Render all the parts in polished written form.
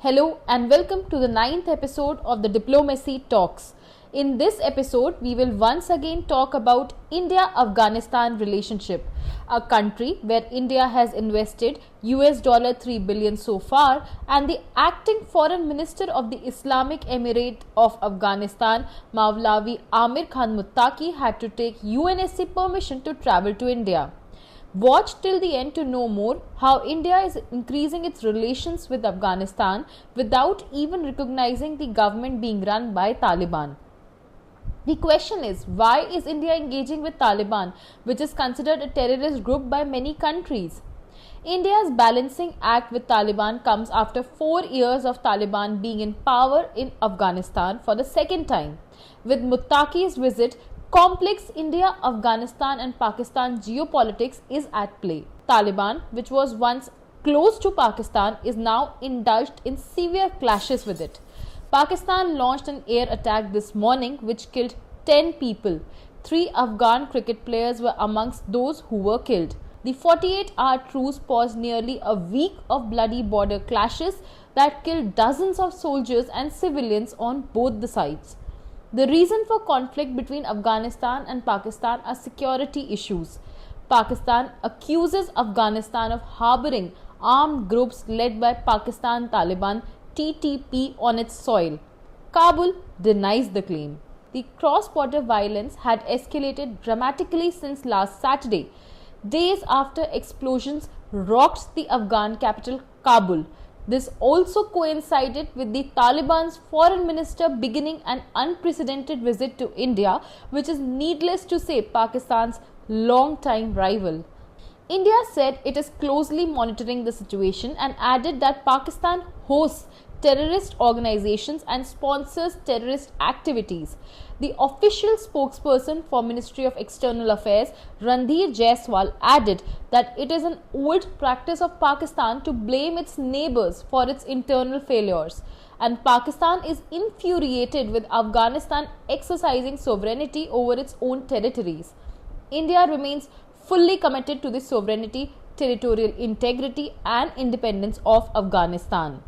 Hello and welcome to the 9th episode of the Diplomacy Talks. In this episode, we will once again talk about India-Afghanistan relationship, a country where India has invested $3 billion so far, and the acting foreign minister of the Islamic Emirate of Afghanistan, Maulavi Amir Khan Muttaqi, had to take UNSC permission to travel to India. Watch till the end to know more how India is increasing its relations with Afghanistan without even recognizing the government being run by Taliban. The question is, why is India engaging with Taliban, which is considered a terrorist group by many countries? India's balancing act with Taliban comes after 4 years of Taliban being in power in Afghanistan for the second time. With Muttaqi's visit, complex India, Afghanistan and Pakistan geopolitics is at play. Taliban, which was once close to Pakistan, is now indulged in severe clashes with it. Pakistan launched an air attack this morning which killed 10 people. 3 Afghan cricket players were amongst those who were killed. The 48-hour truce paused nearly a week of bloody border clashes that killed dozens of soldiers and civilians on both the sides. The reason for conflict between Afghanistan and Pakistan are security issues. Pakistan accuses Afghanistan of harboring armed groups led by Pakistan Taliban (TTP) on its soil. Kabul denies the claim. The cross-border violence had escalated dramatically since last Saturday, days after explosions rocked the Afghan capital Kabul. This also coincided with the Taliban's foreign minister beginning an unprecedented visit to India, which is needless to say Pakistan's long-time rival. India said it is closely monitoring the situation and added that Pakistan hosts terrorist organizations and sponsors terrorist activities. The official spokesperson for Ministry of External Affairs, Randhir Jaiswal, added that it is an old practice of Pakistan to blame its neighbors for its internal failures, and Pakistan is infuriated with Afghanistan exercising sovereignty over its own territories. India remains fully committed to the sovereignty, territorial integrity and independence of Afghanistan.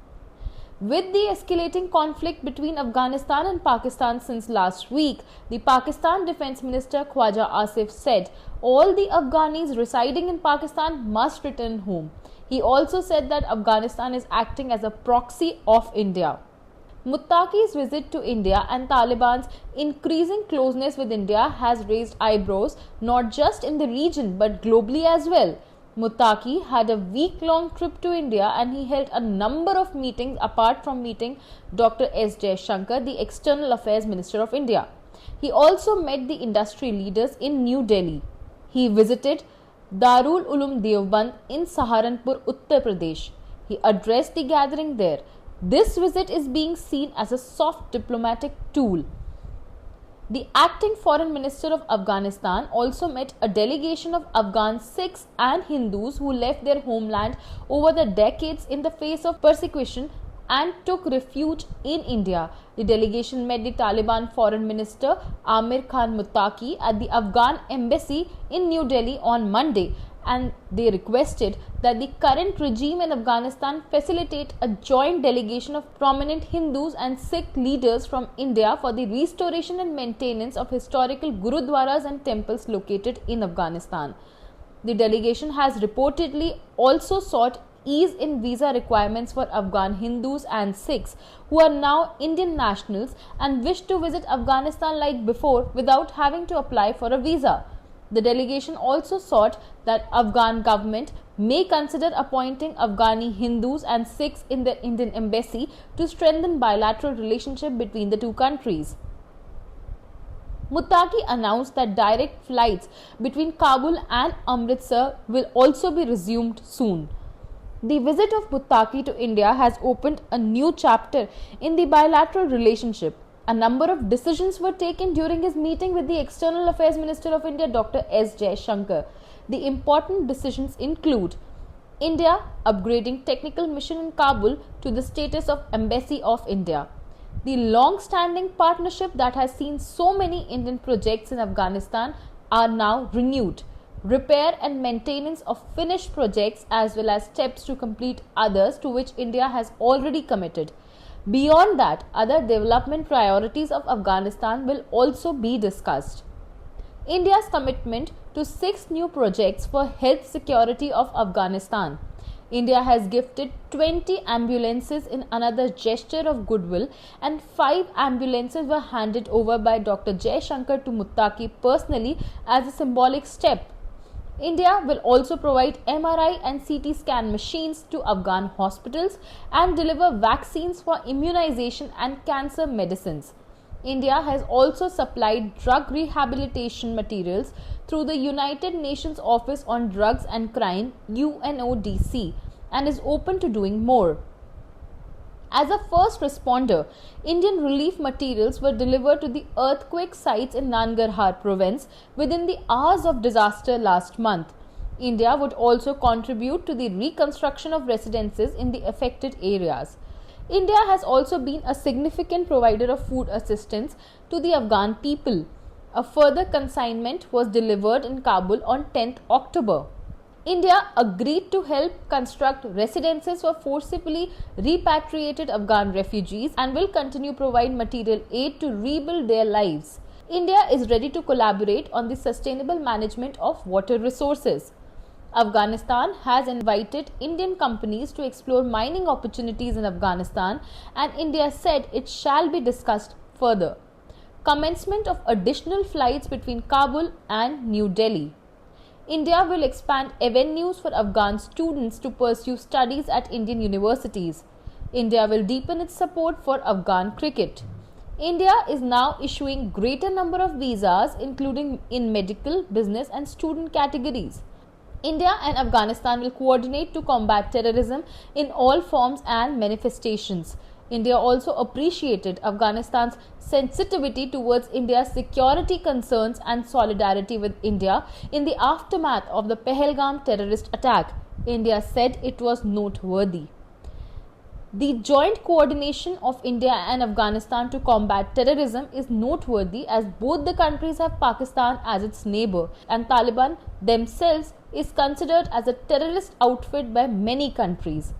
With the escalating conflict between Afghanistan and Pakistan since last week, the Pakistan Defence Minister Khwaja Asif said all the Afghanis residing in Pakistan must return home. He also said that Afghanistan is acting as a proxy of India. Muttaqi's visit to India and Taliban's increasing closeness with India has raised eyebrows not just in the region but globally as well. Muttaqi had a week-long trip to India and he held a number of meetings apart from meeting Dr. S. Jaishankar, the External Affairs Minister of India. He also met the industry leaders in New Delhi. He visited Darul Uloom Deoband in Saharanpur, Uttar Pradesh. He addressed the gathering there. This visit is being seen as a soft diplomatic tool. The acting foreign minister of Afghanistan also met a delegation of Afghan Sikhs and Hindus who left their homeland over the decades in the face of persecution and took refuge in India. The delegation met the Taliban foreign minister Amir Khan Muttaqi at the Afghan embassy in New Delhi on Monday, and they requested that the current regime in Afghanistan facilitate a joint delegation of prominent Hindus and Sikh leaders from India for the restoration and maintenance of historical gurudwaras and temples located in Afghanistan. The delegation has reportedly also sought ease in visa requirements for Afghan Hindus and Sikhs who are now Indian nationals and wish to visit Afghanistan like before without having to apply for a visa. The delegation also sought that Afghan government may consider appointing Afghani Hindus and Sikhs in the Indian embassy to strengthen bilateral relationship between the two countries. Muttaqi announced that direct flights between Kabul and Amritsar will also be resumed soon. The visit of Muttaqi to India has opened a new chapter in the bilateral relationship. A number of decisions were taken during his meeting with the External Affairs Minister of India, Dr. S. Jaishankar. The important decisions include India upgrading technical mission in Kabul to the status of Embassy of India. The long-standing partnership that has seen so many Indian projects in Afghanistan are now renewed. repair and maintenance of finished projects, as well as steps to complete others to which India has already committed. Beyond that, other development priorities of Afghanistan will also be discussed. India's commitment to 6 new projects for health security of Afghanistan. India has gifted 20 ambulances in another gesture of goodwill, and 5 ambulances were handed over by Dr. Jaishankar to Muttaqi personally as a symbolic step. India will also provide MRI and CT scan machines to Afghan hospitals and deliver vaccines for immunization and cancer medicines. India has also supplied drug rehabilitation materials through the United Nations Office on Drugs and Crime (UNODC) and is open to doing more. As a first responder, Indian relief materials were delivered to the earthquake sites in Nangarhar province within the hours of disaster last month. India would also contribute to the reconstruction of residences in the affected areas. India has also been a significant provider of food assistance to the Afghan people. A further consignment was delivered in Kabul on 10th October. India agreed to help construct residences for forcibly repatriated Afghan refugees and will continue to provide material aid to rebuild their lives. India is ready to collaborate on the sustainable management of water resources. Afghanistan has invited Indian companies to explore mining opportunities in Afghanistan, and India said it shall be discussed further. Commencement of additional flights between Kabul and New Delhi. India will expand avenues for Afghan students to pursue studies at Indian universities. India will deepen its support for Afghan cricket. India is now issuing greater number of visas, including in medical, business and student categories. India and Afghanistan will coordinate to combat terrorism in all forms and manifestations. India also appreciated Afghanistan's sensitivity towards India's security concerns and solidarity with India in the aftermath of the Pahalgam terrorist attack. India said it was noteworthy. The joint coordination of India and Afghanistan to combat terrorism is noteworthy as both the countries have Pakistan as its neighbor, and Taliban themselves is considered as a terrorist outfit by many countries.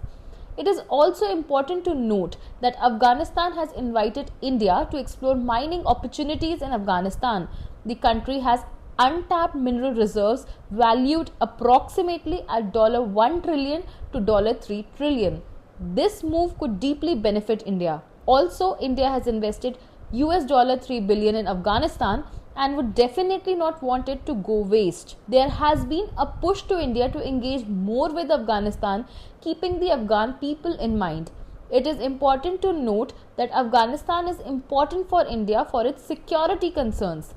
It is also important to note that Afghanistan has invited India to explore mining opportunities in Afghanistan. The country has untapped mineral reserves valued approximately at $1 trillion to $3 trillion. This move could deeply benefit India. Also, India has invested $3 billion in Afghanistan and would definitely not want it to go waste. There has been a push to India to engage more with Afghanistan, keeping the Afghan people in mind. It is important to note that Afghanistan is important for India for its security concerns.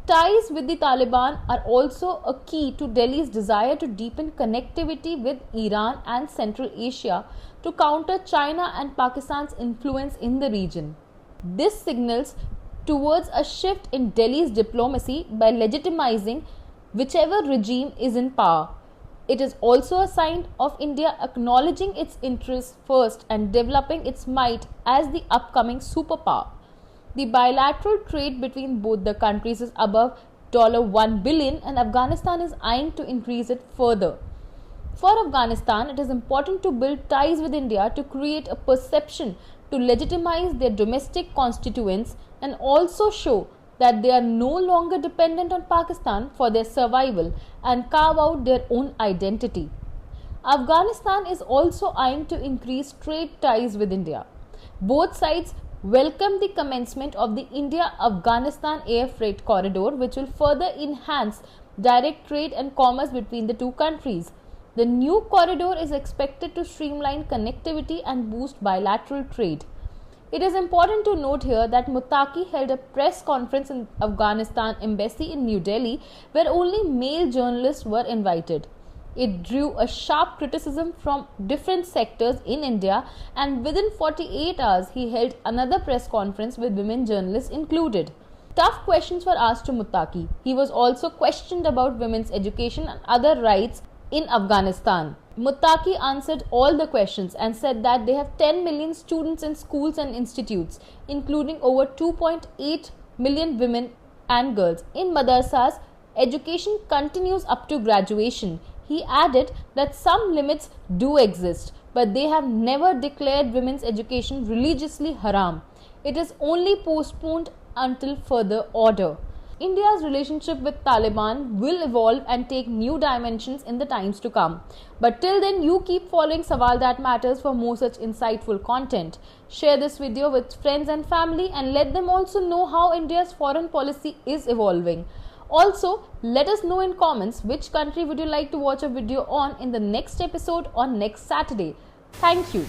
Ties with the Taliban are also a key to Delhi's desire to deepen connectivity with Iran and Central Asia to counter China and Pakistan's influence in the region. This signals towards a shift in Delhi's diplomacy by legitimizing whichever regime is in power. It is also a sign of India acknowledging its interests first and developing its might as the upcoming superpower. The bilateral trade between both the countries is above $1 billion, and Afghanistan is eyeing to increase it further. For Afghanistan, it is important to build ties with India to create a perception to legitimize their domestic constituents and also show that they are no longer dependent on Pakistan for their survival and carve out their own identity. Afghanistan is also eyeing to increase trade ties with India. Both sides welcome the commencement of the India-Afghanistan air freight corridor, which will further enhance direct trade and commerce between the two countries. The new corridor is expected to streamline connectivity and boost bilateral trade. It is important to note here that Muttaqi held a press conference in Afghanistan embassy in New Delhi where only male journalists were invited. It drew a sharp criticism from different sectors in India, and within 48 hours he held another press conference with women journalists included. Tough questions were asked to Muttaqi. He was also questioned about women's education and other rights in Afghanistan. Muttaqi answered all the questions and said that they have 10 million students in schools and institutes, including over 2.8 million women and girls in madrasas Education continues up to graduation. He added that some limits do exist, but they have never declared women's education religiously haram. It is only postponed until further order. India's relationship with Taliban will evolve and take new dimensions in the times to come. But till then, you keep following Sawal That Matters for more such insightful content. Share this video with friends and family and let them also know how India's foreign policy is evolving. Also, let us know in comments which country would you like to watch a video on in the next episode on next Saturday. Thank you.